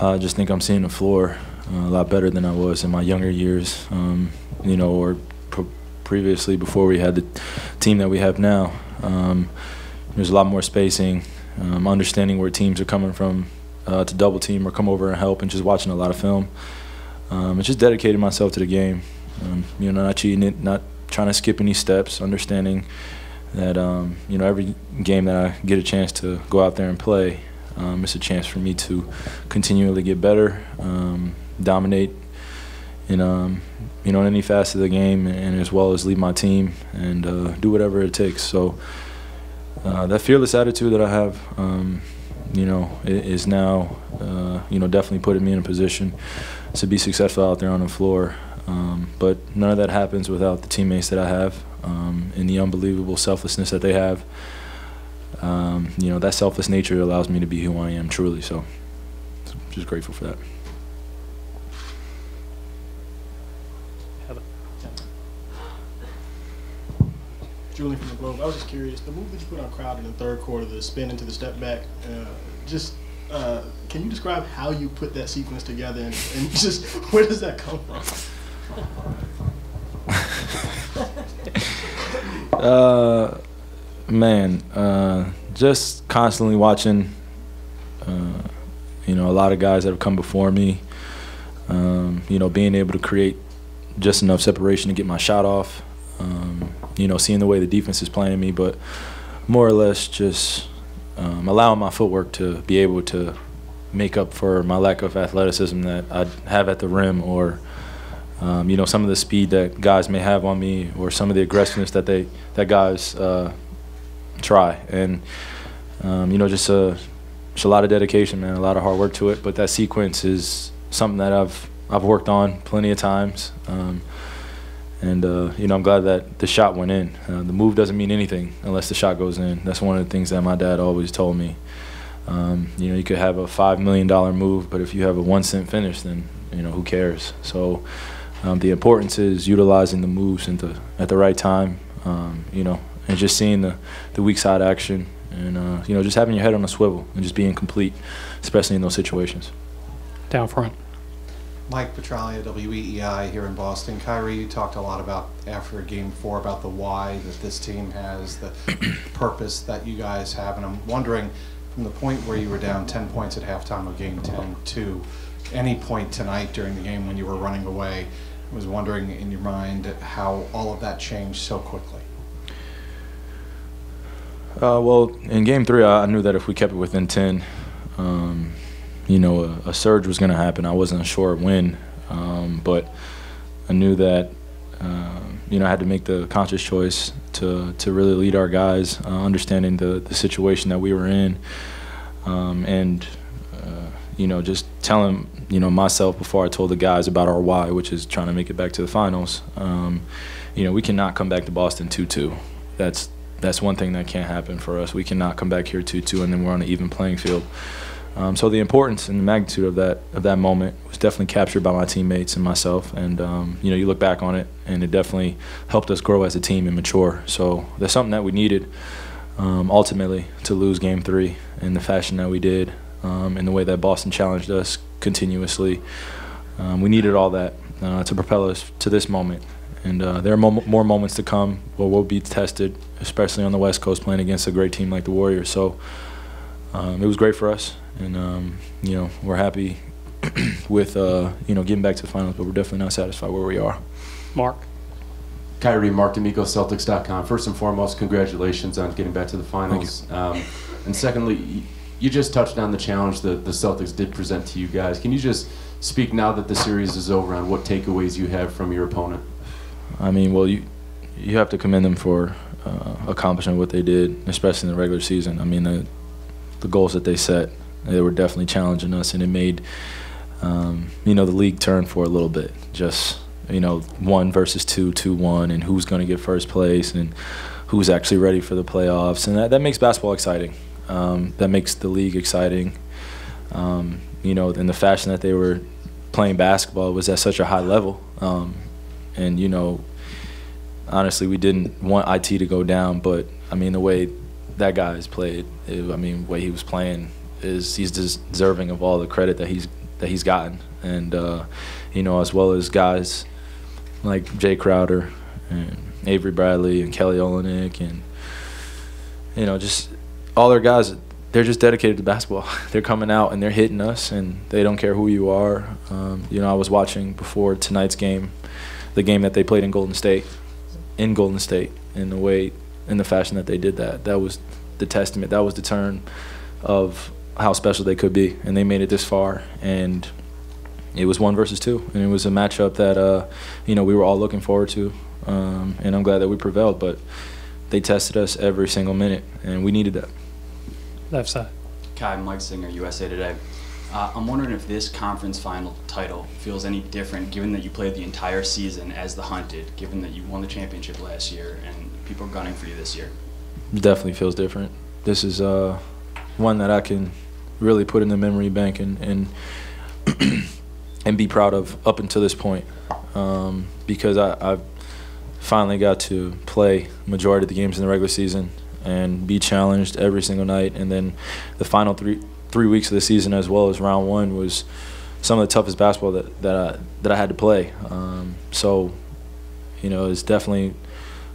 I just think I'm seeing the floor a lot better than I was in my younger years, or previously before we had the team that we have now. There's a lot more spacing, understanding where teams are coming from to double team or come over and help, and just watching a lot of film. And just dedicated myself to the game, not cheating it, not trying to skip any steps, understanding that, every game that I get a chance to go out there and play, it's a chance for me to continually get better, dominate in any facet of the game, and as well as lead my team and do whatever it takes. So that fearless attitude that I have, is now, definitely putting me in a position to be successful out there on the floor. But none of that happens without the teammates that I have, and the unbelievable selflessness that they have. That selfless nature allows me to be who I am truly. So I'm just grateful for that. Julian from the Globe. I was just curious, the move that you put on Crowder in the third quarter, the spin into the step back, can you describe how you put that sequence together, and just where does that come from? Just constantly watching, a lot of guys that have come before me, being able to create just enough separation to get my shot off, seeing the way the defense is playing me, but more or less just allowing my footwork to be able to make up for my lack of athleticism that I have at the rim, or some of the speed that guys may have on me, or some of the aggressiveness that guys try. And just a lot of dedication, man, a lot of hard work to it. But that sequence is something that I've worked on plenty of times. I'm glad that the shot went in. The move doesn't mean anything unless the shot goes in. That's one of the things that my dad always told me. You could have a $5 million move, but if you have a 1 cent finish, then who cares? So the importance is utilizing the moves at the right time, and just seeing the weak side action, and just having your head on a swivel and just being complete, especially in those situations. Down front. Mike Petralia, WEEI here in Boston. Kyrie, you talked a lot about, after Game 4, about the why that this team has, the purpose that you guys have. And I'm wondering, from the point where you were down 10 points at halftime of Game 10 to any point tonight during the game when you were running away, I was wondering in your mind how all of that changed so quickly. Well, in Game 3, I knew that if we kept it within 10, a surge was going to happen. I wasn't sure when, but I knew that, I had to make the conscious choice to really lead our guys, understanding the situation that we were in, and just telling, myself before I told the guys about our why, which is trying to make it back to the finals. We cannot come back to Boston 2-2. That's one thing that can't happen for us. We cannot come back here 2-2 and then we're on an even playing field. So the importance and the magnitude of that moment was definitely captured by my teammates and myself. And you look back on it, and it definitely helped us grow as a team and mature. So that's something that we needed ultimately to lose Game 3 in the fashion that we did, in the way that Boston challenged us continuously. We needed all that to propel us to this moment. And there are more moments to come where we'll be tested, especially on the West Coast playing against a great team like the Warriors. So it was great for us. And, we're happy with, getting back to the finals, but we're definitely not satisfied where we are. Mark. Kyrie, Mark D'Amico, Celtics.com. First and foremost, congratulations on getting back to the finals. And secondly, you just touched on the challenge that the Celtics did present to you guys. Can you just speak, now that the series is over, on what takeaways you have from your opponent? Well, you have to commend them for accomplishing what they did, especially in the regular season. The goals that they set, they were definitely challenging us, and it made the league turn for a little bit. Just 1 versus 2, 2-1, and who's going to get first place, and who's actually ready for the playoffs, and that makes basketball exciting. That makes the league exciting. In the fashion that they were playing basketball was at such a high level, and honestly, we didn't want IT to go down, but the way that guy has played, the way he was playing, he's deserving of all the credit that he's he's gotten, and you know, as well as guys like Jay Crowder and Avery Bradley and Kelly Olynyk, and you know, just all their guys. They're just dedicated to basketball. They're coming out and they're hitting us, and they don't care who you are. You know, I was watching before tonight's game, the game that they played in Golden State, in the way, in the fashion that they did that. That was the testament. That was the turn of how special they could be, and they made it this far. And it was 1 versus 2, and it was a matchup that you know, we were all looking forward to, and I'm glad that we prevailed. But they tested us every single minute, and we needed that. Left side. Kai, Mike Singer, USA Today. I'm wondering if this conference final title feels any different, given that you played the entire season as the Hunted, given that you won the championship last year and people are gunning for you this year. It definitely feels different. This is one that I can really put in the memory bank and and be proud of up until this point, because I've finally got to play majority of the games in the regular season and be challenged every single night. And then the final three weeks of the season, as well as round 1, was some of the toughest basketball that I had to play. So, you know, it's definitely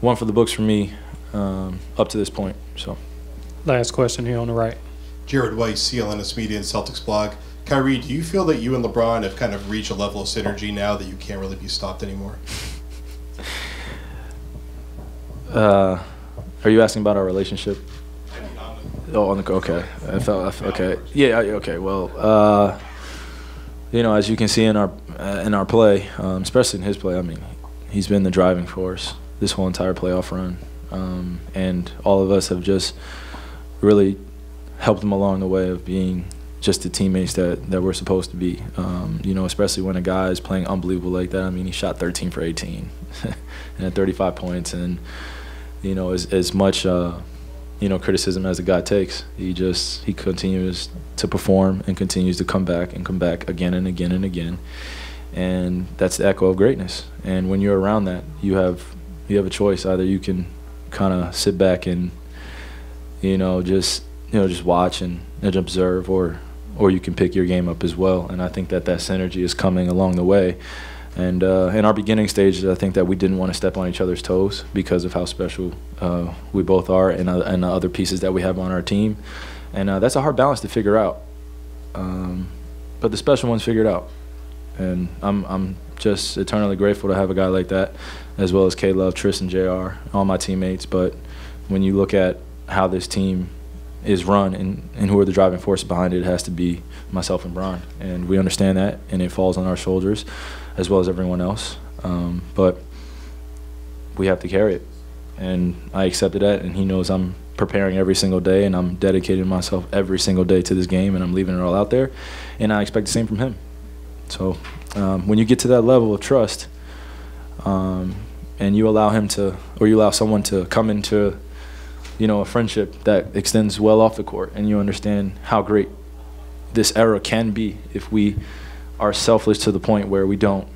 one for the books for me up to this point. So, Last question here on the right. Jared Weiss, CLNS Media and Celtics blog. Kyrie, do you feel that you and LeBron have kind of reached a level of synergy now that you can't really be stopped anymore? Are you asking about our relationship? Oh, okay. Okay. Yeah. Okay. Well, you know, as you can see in our play, especially in his play, I mean, he's been the driving force this whole entire playoff run, and all of us have just really helped him along the way of being just the teammates that we're supposed to be. You know, especially when a guy is playing unbelievable like that. I mean, he shot 13 for 18 and had 35 points, and you know, as much you know, criticism as the guy takes, he continues to perform and continues to come back again and again and again, and that's the echo of greatness. And when you're around that, you have a choice. Either you can kind of sit back and just watch and observe, or you can pick your game up as well. And I think that synergy is coming along the way. And in our beginning stages, I think that we didn't want to step on each other's toes because of how special we both are, and the other pieces that we have on our team. And that's a hard balance to figure out. But the special ones figured out. And I'm just eternally grateful to have a guy like that, as well as K-Love, Tristan, JR, all my teammates. But when you look at how this team is run and who are the driving force behind it, it has to be myself and Bron. And we understand that, and it falls on our shoulders as well as everyone else. But we have to carry it. And I accepted that, and he knows I'm preparing every single day, and I'm dedicating myself every single day to this game, and I'm leaving it all out there. And I expect the same from him. So when you get to that level of trust, and you allow him to, or you allow someone to come into, a friendship that extends well off the court, and you understand how great this era can be if we are selfless to the point where we don't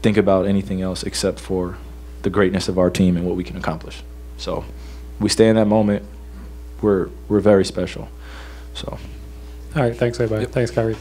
think about anything else except for the greatness of our team and what we can accomplish. So we stay in that moment. We're very special. So. All right. Thanks, everybody. Yep. Thanks, Kyrie.